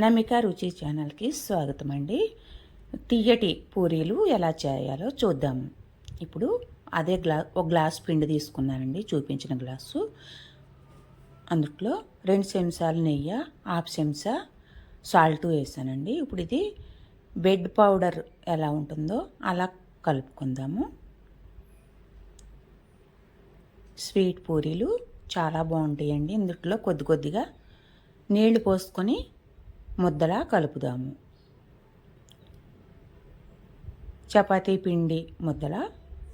నమిక రుచి ఛానల్కి స్వాగతం అండి. తియ్యటి పూరీలు ఎలా చేయాలో చూద్దాము. ఇప్పుడు అదే ఒక గ్లాస్ పిండి తీసుకున్నానండి, చూపించిన గ్లాసు. అందులో 2 చెంచాలు నెయ్యి, హాఫ్ చెంచా సాల్ట్ వేసానండి. ఇప్పుడు ఇది బెడ్ పౌడర్ ఎలా ఉంటుందో అలా కలుపుకుందాము. స్వీట్ పూరీలు చాలా బాగుంటాయండి. ఇందులో కొద్ది కొద్దిగా నీళ్లు పోసుకొని ముద్దలా కలుపుదాము. చపాతీ పిండి ముద్దలా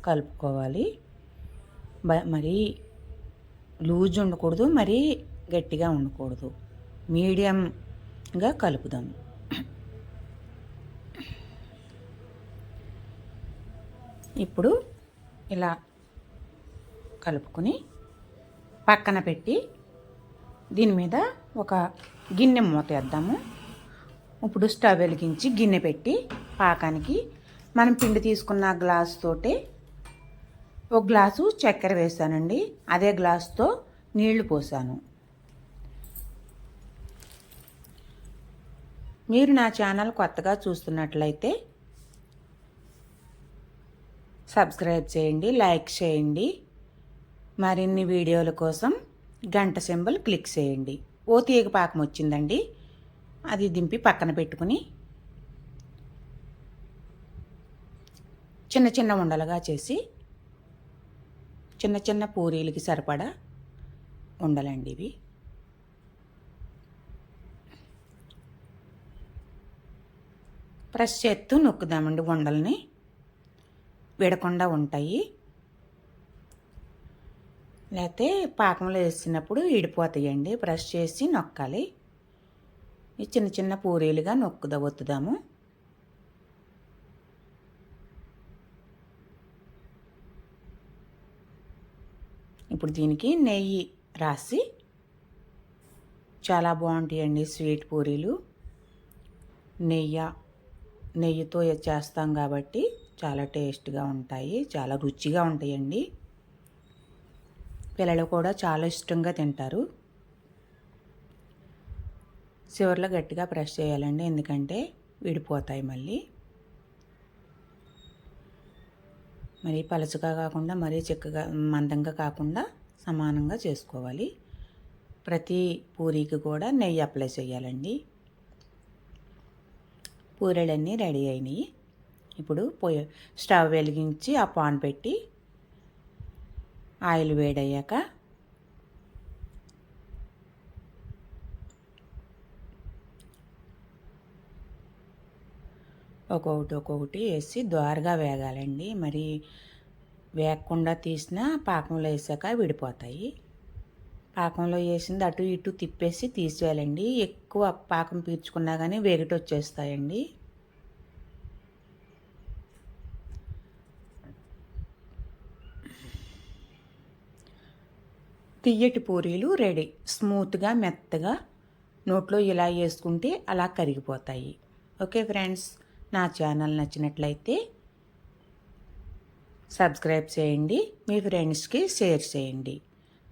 కలుపుకోవాలి. మరీ లూజ్ ఉండకూడదు, మరీ గట్టిగా ఉండకూడదు, మీడియంగా కలుపుదాము. ఇప్పుడు ఇలా కలుపుకొని పక్కన పెట్టి దీని మీద ఒక గిన్నె మూత వేద్దాము. ఇప్పుడు స్టవ్ వెలిగించి గిన్నె పెట్టి పాకానికి మనం పిండి తీసుకున్న గ్లాసు తోటే ఒక గ్లాసు చక్కెర వేసానండి. అదే గ్లాసుతో నీళ్లు పోసాను. మీరు నా ఛానల్ కొత్తగా చూస్తున్నట్లయితే సబ్స్క్రైబ్ చేయండి, లైక్ చేయండి. మరిన్ని వీడియోల కోసం గంట సింబల్ క్లిక్ చేయండి. ఓ తీగ పాకం వచ్చిందండి, అది దింపి పక్కన పెట్టుకుని చిన్న చిన్న ఉండలుగా చేసి చిన్న చిన్న పూరీలకి సరిపడా ఉండలండి ఇవి. ప్రెస్ చేత్తూ నొక్కుదామండి, ఉండల్ని విడకుండా ఉంటాయి. లేకపోతే పాకంలో వేసినప్పుడు విడిపోతాయండి. ప్రెస్ చేసి నొక్కాలి. ఈ చిన్న చిన్న పూరీలుగా ఒత్తుదాము. ఇప్పుడు దీనికి నెయ్యి రాసి చాలా బాగుంటాయండి స్వీట్ పూరీలు. నెయ్యితో చేస్తాం కాబట్టి చాలా టేస్ట్గా ఉంటాయి, చాలా రుచిగా ఉంటాయండి. పిల్లలు కూడా చాలా ఇష్టంగా తింటారు. చివరిలో గట్టిగా ప్రెస్ చేయాలండి, ఎందుకంటే విడిపోతాయి. మరీ పలచగా కాకుండా మరీ చిక్కగా మందంగా కాకుండా సమానంగా చేసుకోవాలి. ప్రతి పూరీకి కూడా నెయ్యి అప్లై చేయాలండి. పూరీలన్నీ రెడీ అయినాయి. ఇప్పుడు స్టవ్ వెలిగించి ఆ పాన్ పెట్టి ఆయిల్ వేడయ్యాక ఒక్కొక్కటి వేసి ద్వారగా వేగాలండి. మరి వేగకుండా తీసినా పాకంలో వేసాక విడిపోతాయి. పాకంలో వేసింది అటు ఇటు తిప్పేసి తీసేయాలండి. ఎక్కువ పాకం పీల్చుకున్నా కానీ వేగట వచ్చేస్తాయండి. తియ్యటి పూరీలు రెడీ. స్మూత్గా మెత్తగా నోట్లో ఇలా వేసుకుంటే అలా కరిగిపోతాయి. ఓకే ఫ్రెండ్స్, నా ఛానల్ నచ్చినట్లయితే సబ్స్క్రైబ్ చేయండి, మీ ఫ్రెండ్స్కి షేర్ చేయండి.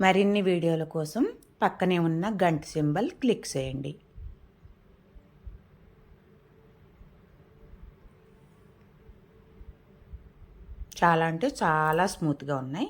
మరిన్ని వీడియోల కోసం పక్కనే ఉన్న గంట సింబల్ క్లిక్ చేయండి. చాలా అంటే చాలా స్మూత్గా ఉన్నాయి.